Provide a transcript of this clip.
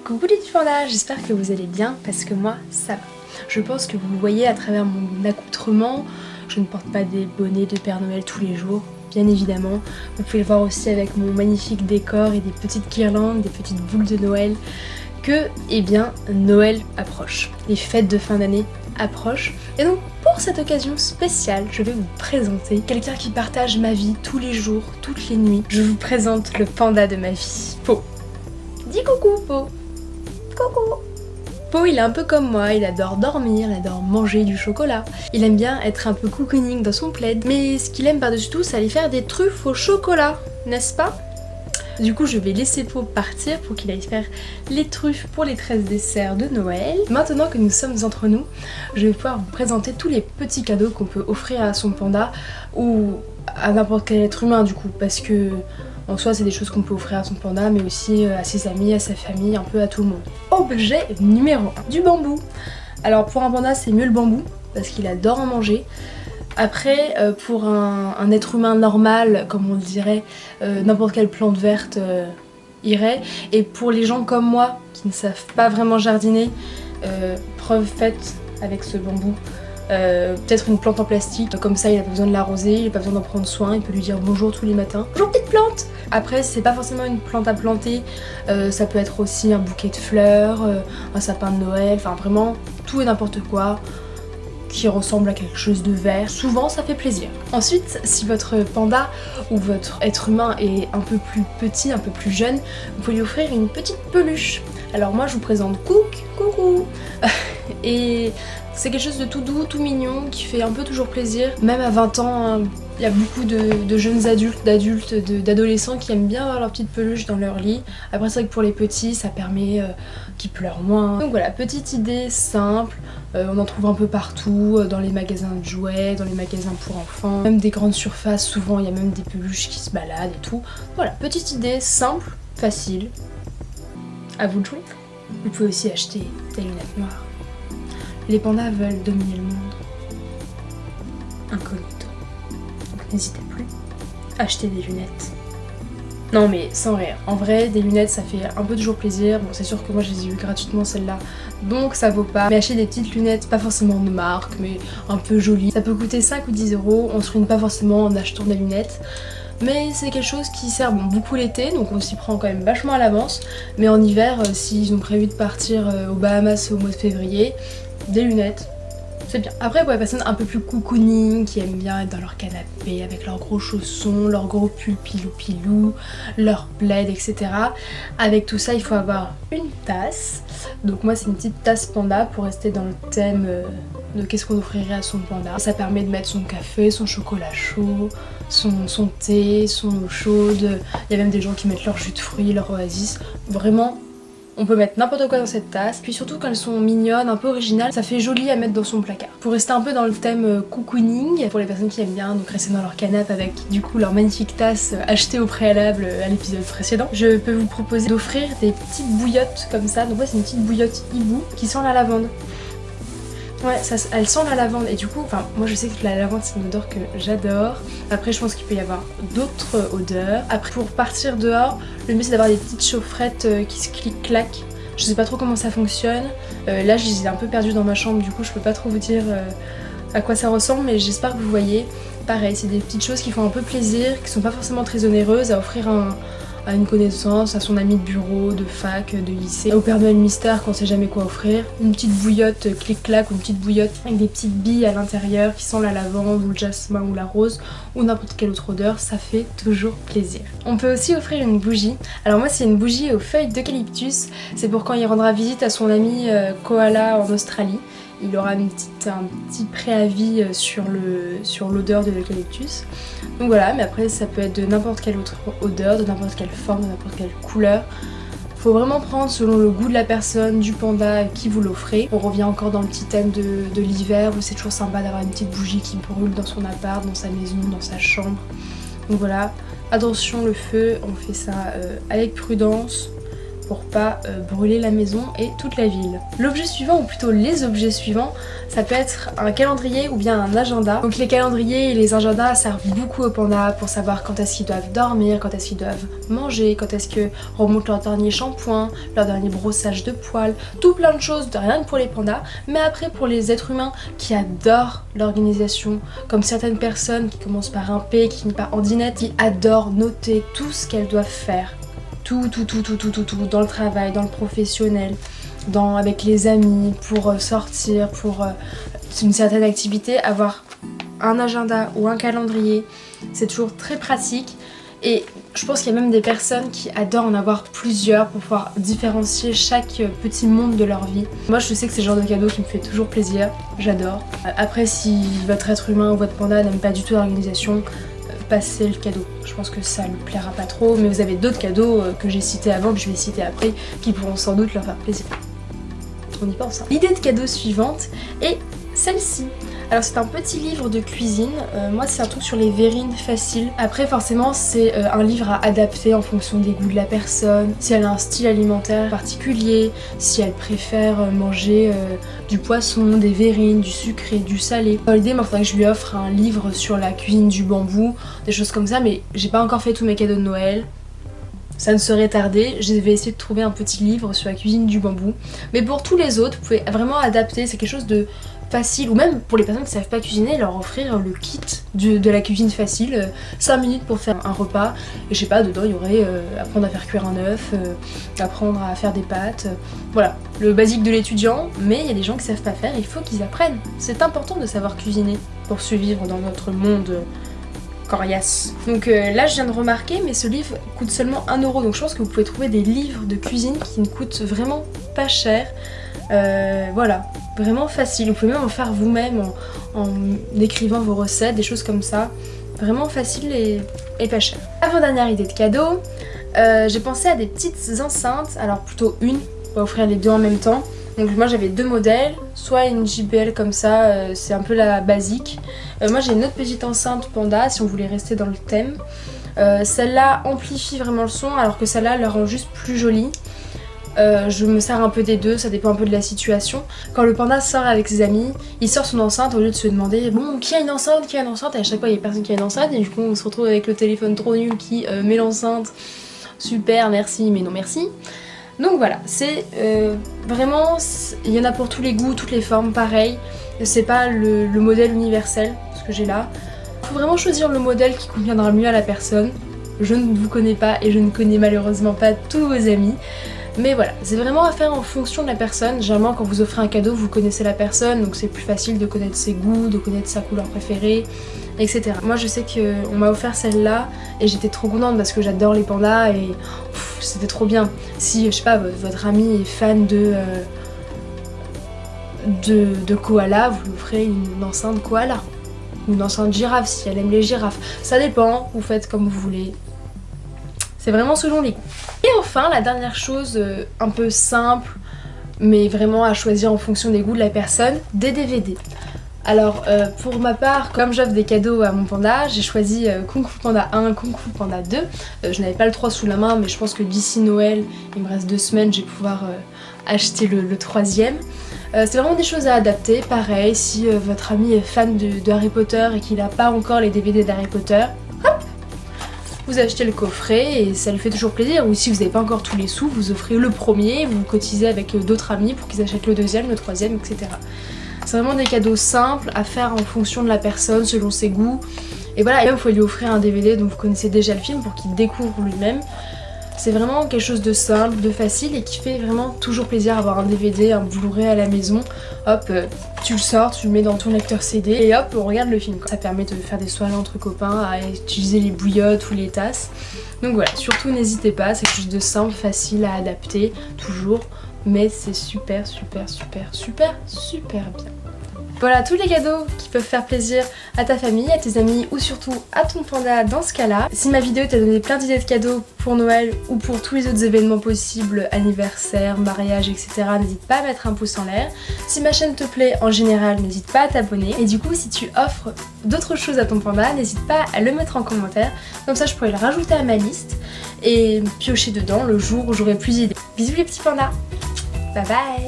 Coucou les petits pandas, j'espère que vous allez bien parce que moi ça va. Je pense que vous le voyez à travers mon accoutrement, je ne porte pas des bonnets de Père Noël tous les jours, bien évidemment. Vous pouvez le voir aussi avec mon magnifique décor et des petites guirlandes, des petites boules de Noël, que, eh bien, Noël approche. Les fêtes de fin d'année approchent. Et donc, pour cette occasion spéciale, je vais vous présenter quelqu'un qui partage ma vie tous les jours, toutes les nuits. Je vous présente le panda de ma vie, Po. Dis coucou, Po. Coucou. Po, il est un peu comme moi, il adore dormir, il adore manger du chocolat. Il aime bien être un peu cocooning dans son plaid, mais ce qu'il aime par-dessus tout, c'est aller faire des truffes au chocolat, n'est-ce pas? Du coup, je vais laisser Po partir pour qu'il aille faire les truffes pour les 13 desserts de Noël. Maintenant que nous sommes entre nous, je vais pouvoir vous présenter tous les petits cadeaux qu'on peut offrir à son panda ou à n'importe quel être humain du coup, parce que en soi, c'est des choses qu'on peut offrir à son panda, mais aussi à ses amis, à sa famille, un peu à tout le monde. Objet numéro 1, du bambou. Alors pour un panda, c'est mieux le bambou, parce qu'il adore en manger. Après, pour un être humain normal, comme on le dirait, n'importe quelle plante verte irait. Et pour les gens comme moi, qui ne savent pas vraiment jardiner, preuve faite avec ce bambou, peut-être une plante en plastique, comme ça il n'a pas besoin de l'arroser, il n'a pas besoin d'en prendre soin, il peut lui dire bonjour tous les matins. Bonjour petite plante. Après c'est pas forcément une plante à planter, ça peut être aussi un bouquet de fleurs, un sapin de Noël, enfin vraiment tout et n'importe quoi qui ressemble à quelque chose de vert, souvent ça fait plaisir. Ensuite, si votre panda ou votre être humain est un peu plus petit, un peu plus jeune, vous pouvez lui offrir une petite peluche. Alors moi je vous présente Cook, coucou. Et c'est quelque chose de tout doux, tout mignon, qui fait un peu toujours plaisir. Même à 20 ans, il y a beaucoup de jeunes adultes, d'adolescents qui aiment bien avoir leur petite peluche dans leur lit. Après c'est vrai que pour les petits, ça permet qu'ils pleurent moins. Donc voilà, petite idée simple, on en trouve un peu partout, dans les magasins de jouets, dans les magasins pour enfants. Même des grandes surfaces, souvent il y a même des peluches qui se baladent et tout. Voilà, petite idée simple, facile. À vous de jouer. Vous pouvez aussi acheter des lunettes noires. Les pandas veulent dominer le monde. Incognito. Donc n'hésitez plus. Achetez des lunettes. Non mais sans rire. En vrai, des lunettes ça fait un peu toujours plaisir. Bon c'est sûr que moi je les ai eues gratuitement celles-là. Donc ça vaut pas. Mais acheter des petites lunettes, pas forcément de marque, mais un peu jolies. Ça peut coûter 5 ou 10 €. On se ruine pas forcément en achetant des lunettes. Mais c'est quelque chose qui sert beaucoup l'été, donc on s'y prend quand même vachement à l'avance. Mais en hiver, s'ils ont prévu de partir aux Bahamas au mois de février, des lunettes, c'est bien. Après pour les personnes un peu plus cocooning, qui aiment bien être dans leur canapé avec leurs gros chaussons, leurs gros pulls pilou-pilou, leur plaid, etc. Avec tout ça, il faut avoir une tasse. Donc moi c'est une petite tasse panda pour rester dans le thème de qu'est-ce qu'on offrirait à son panda. Ça permet de mettre son café, son chocolat chaud, son thé, son eau chaude. Il y a même des gens qui mettent leur jus de fruits, leur oasis. Vraiment, on peut mettre n'importe quoi dans cette tasse. Puis surtout quand elles sont mignonnes, un peu originales, ça fait joli à mettre dans son placard. Pour rester un peu dans le thème cocooning, pour les personnes qui aiment bien donc rester dans leur canapé avec du coup leur magnifique tasse achetée au préalable à l'épisode précédent, je peux vous proposer d'offrir des petites bouillottes comme ça. Donc moi c'est une petite bouillotte hibou qui sent la lavande. Ouais, elle sent la lavande et du coup, enfin moi je sais que la lavande c'est une odeur que j'adore. Après je pense qu'il peut y avoir d'autres odeurs. Après pour partir dehors, le mieux c'est d'avoir des petites chaufferettes qui se cliquent-claquent. Je sais pas trop comment ça fonctionne. Là je les ai un peu perdues dans ma chambre, du coup je peux pas trop vous dire à quoi ça ressemble, mais j'espère que vous voyez. Pareil, c'est des petites choses qui font un peu plaisir, qui sont pas forcément très onéreuses à offrir à une connaissance, à son ami de bureau, de fac, de lycée, au Père Noël mystère quand on sait jamais quoi offrir. Une petite bouillotte clic-clac ou une petite bouillotte avec des petites billes à l'intérieur qui sent la lavande ou le jasmin ou la rose ou n'importe quelle autre odeur, ça fait toujours plaisir. On peut aussi offrir une bougie. Alors moi c'est une bougie aux feuilles d'eucalyptus, c'est pour quand il rendra visite à son ami koala en Australie. Il aura un petit préavis sur l'odeur de l'eucalyptus. Donc voilà, mais après ça peut être de n'importe quelle autre odeur, de n'importe quelle forme, de n'importe quelle couleur. Faut vraiment prendre selon le goût de la personne, du panda à qui vous l'offrez. On revient encore dans le petit thème de l'hiver où c'est toujours sympa d'avoir une petite bougie qui brûle dans son appart, dans sa maison, dans sa chambre. Donc voilà, attention le feu, on fait ça avec prudence. pour pas brûler la maison et toute la ville. L'objet suivant, ou plutôt les objets suivants, ça peut être un calendrier ou bien un agenda. Donc les calendriers et les agendas servent beaucoup aux pandas pour savoir quand est-ce qu'ils doivent dormir, quand est-ce qu'ils doivent manger, quand est-ce que remonte leur dernier shampoing, leur dernier brossage de poils, tout plein de choses, rien que pour les pandas. Mais après pour les êtres humains qui adorent l'organisation, comme certaines personnes qui commencent par un P, qui finissent par Andinette, qui adorent noter tout ce qu'elles doivent faire. Tout, dans le travail, dans le professionnel, avec les amis, pour sortir, pour une certaine activité, avoir un agenda ou un calendrier, c'est toujours très pratique. Et je pense qu'il y a même des personnes qui adorent en avoir plusieurs pour pouvoir différencier chaque petit monde de leur vie. Moi je sais que c'est le genre de cadeau qui me fait toujours plaisir, j'adore. Après si votre être humain ou votre panda n'aime pas du tout l'organisation, passez le cadeau. Je pense que ça ne plaira pas trop, mais vous avez d'autres cadeaux que j'ai cités avant, que je vais citer après, qui pourront sans doute leur faire plaisir. On y pense. Hein. L'idée de cadeau suivante est celle-ci. Alors c'est un petit livre de cuisine, moi c'est un truc sur les verrines faciles. Après forcément c'est un livre à adapter en fonction des goûts de la personne, si elle a un style alimentaire particulier, si elle préfère manger du poisson, des verrines, du sucré, du salé. Dans l'idée, il faudrait que je lui offre un livre sur la cuisine du bambou, des choses comme ça, mais j'ai pas encore fait tous mes cadeaux de Noël. Ça ne serait tardé, je vais essayer de trouver un petit livre sur la cuisine du bambou. Mais pour tous les autres, vous pouvez vraiment adapter, c'est quelque chose de facile, ou même pour les personnes qui ne savent pas cuisiner, leur offrir le kit de la cuisine facile, 5 minutes pour faire un repas, et je sais pas, dedans il y aurait apprendre à faire cuire un œuf, apprendre à faire des pâtes, voilà, le basique de l'étudiant, mais il y a des gens qui savent pas faire, il faut qu'ils apprennent. C'est important de savoir cuisiner pour survivre dans notre monde coriace. Donc là je viens de remarquer, mais ce livre coûte seulement 1 €, donc je pense que vous pouvez trouver des livres de cuisine qui ne coûtent vraiment pas cher. Voilà, vraiment facile. Vous pouvez même en faire vous-même en écrivant vos recettes, des choses comme ça. Vraiment facile et pas cher. Avant-dernière idée de cadeau, j'ai pensé à des petites enceintes, alors plutôt une, on va offrir les deux en même temps. Donc moi j'avais 2 modèles, soit une JBL comme ça, c'est un peu la basique. Moi j'ai une autre petite enceinte panda si on voulait rester dans le thème. Celle-là amplifie vraiment le son alors que celle-là la rend juste plus jolie. Je me sers un peu des deux, ça dépend un peu de la situation. Quand le panda sort avec ses amis, il sort son enceinte au lieu de se demander bon qui a une enceinte, et à chaque fois il y a personne qui a une enceinte et du coup on se retrouve avec le téléphone trop nul qui met l'enceinte. Super, merci, mais non merci. Donc voilà, c'est vraiment, il y en a pour tous les goûts, toutes les formes, pareil. C'est pas le modèle universel, ce que j'ai là. Il faut vraiment choisir le modèle qui conviendra le mieux à la personne. Je ne vous connais pas et je ne connais malheureusement pas tous vos amis. Mais voilà, c'est vraiment à faire en fonction de la personne. Généralement quand vous offrez un cadeau, vous connaissez la personne, donc c'est plus facile de connaître ses goûts, de connaître sa couleur préférée, etc. Moi je sais qu'on m'a offert celle-là et j'étais trop contente parce que j'adore les pandas et c'était trop bien. Si, je sais pas, votre ami est fan de koala, vous lui offrez une enceinte koala. Ou une enceinte girafe si elle aime les girafes. Ça dépend, vous faites comme vous voulez. C'est vraiment selon les goûts. Et enfin, la dernière chose un peu simple, mais vraiment à choisir en fonction des goûts de la personne, des DVD. Alors pour ma part, comme j'offre des cadeaux à mon panda, j'ai choisi Kung Fu Panda 1, Kung Fu Panda 2. Je n'avais pas le 3 sous la main, mais je pense que d'ici Noël, il me reste 2 semaines, je vais pouvoir acheter le 3e. C'est vraiment des choses à adapter, pareil, si votre ami est fan de Harry Potter et qu'il n'a pas encore les DVD d'Harry Potter, hop, vous achetez le coffret et ça lui fait toujours plaisir. Ou si vous n'avez pas encore tous les sous, vous offrez le premier, vous cotisez avec d'autres amis pour qu'ils achètent le 2e, le 3e, etc. C'est vraiment des cadeaux simples à faire en fonction de la personne, selon ses goûts. Et voilà, et même il faut lui offrir un DVD dont vous connaissez déjà le film pour qu'il découvre lui-même. C'est vraiment quelque chose de simple, de facile et qui fait vraiment toujours plaisir avoir un DVD, un Blu-ray à la maison. Hop, tu le sors, tu le mets dans ton lecteur CD et hop, on regarde le film. Ça permet de faire des soirées entre copains, à utiliser les bouillottes ou les tasses. Donc voilà, surtout n'hésitez pas, c'est quelque chose de simple, facile à adapter, toujours. Mais c'est super bien. Voilà tous les cadeaux qui peuvent faire plaisir à ta famille, à tes amis ou surtout à ton panda dans ce cas-là. Si ma vidéo t'a donné plein d'idées de cadeaux pour Noël ou pour tous les autres événements possibles, anniversaire, mariage, etc., n'hésite pas à mettre un pouce en l'air. Si ma chaîne te plaît en général, n'hésite pas à t'abonner. Et du coup, si tu offres d'autres choses à ton panda, n'hésite pas à le mettre en commentaire. Comme ça, je pourrais le rajouter à ma liste et piocher dedans le jour où j'aurai plus d'idées. Bisous les petits pandas. Bye bye.